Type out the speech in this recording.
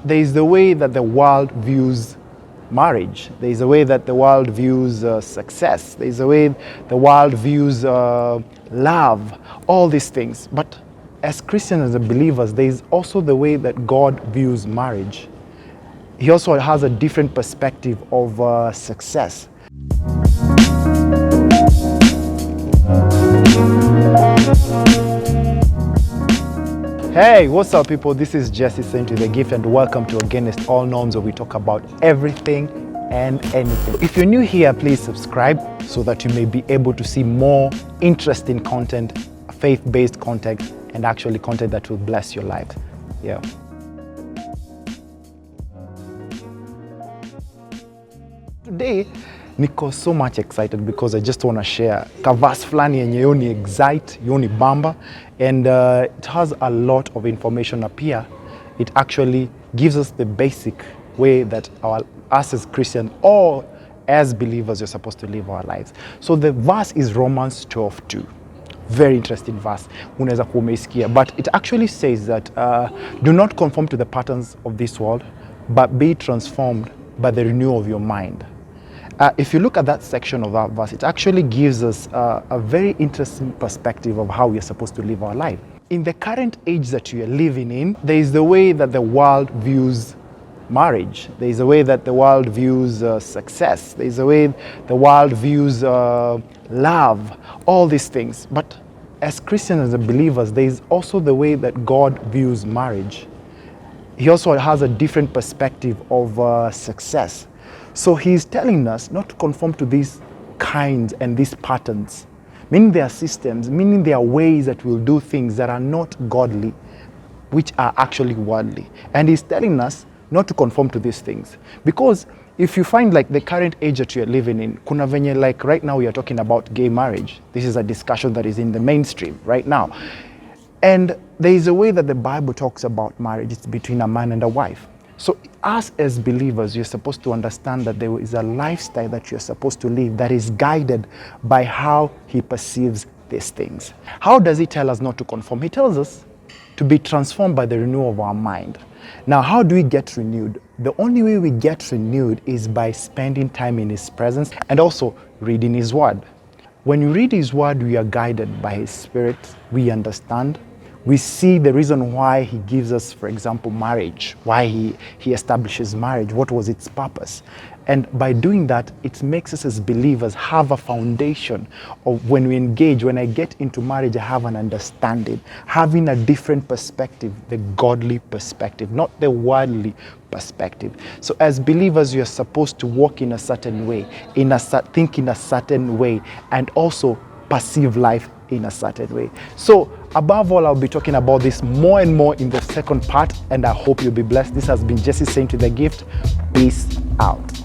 There is the way that the world views marriage. There is a way that the world views success. There is a way the world views love, all these things. But as Christians, as believers, there is also the way that God views marriage. He also has a different perspective of success. Hey, what's up people? This is Jesse sent you the gift and welcome to Aganist, all norms where we talk about everything and anything. If you're new here, please subscribe so that you may be able to see more interesting content, faith-based content, and actually content that will bless your life. Yeah. Today, niko so much excited because I just want to share kavas flani yenye yoni excite, yoni bamba, and it has a lot of information up here. It actually gives us the basic way that us as Christians or as believers are supposed to live our lives. So the verse is Romans 12:2. Very interesting verse. Unaweza kuwa umeisikia, but it actually says that do not conform to the patterns of this world, but be transformed by the renewal of your mind. If you look at that section of that verse, it actually gives us a very interesting perspective of how we are supposed to live our life. In the current age that we are living in, there is the way that the world views marriage. There is a way that the world views success. There is a way the world views love, all these things. But as Christians, as believers, there is also the way that God views marriage. He also has a different perspective of success. So he's telling us not to conform to these kinds and these patterns, meaning there are systems, meaning there are ways that we'll do things that are not godly, which are actually worldly. And he's telling us not to conform to these things. Because if you find like the current age that you're living in, kuna venye like right now we are talking about gay marriage. This is a discussion that is in the mainstream right now. And there is a way that the Bible talks about marriage. It's between a man and a wife. So us as believers, you're supposed to understand that there is a lifestyle that you're supposed to live that is guided by how he perceives these things. How does he tell us not to conform? He tells us to be transformed by the renewal of our mind. Now, how do we get renewed? The only way we get renewed is by spending time in his presence and also reading his word. When we read his word, we are guided by his spirit. We understand. We see the reason why he gives us, for example, marriage, why he establishes marriage, what was its purpose. And by doing that, it makes us as believers have a foundation of when we engage, when I get into marriage, I have an understanding, having a different perspective, the godly perspective, not the worldly perspective. So as believers, you're supposed to walk in a certain way, think in a certain way, and also perceive life in a certain way. So above all, I'll be talking about this more and more in the second part, and I hope you'll be blessed. This has been Jesse saying to the gift. Peace out.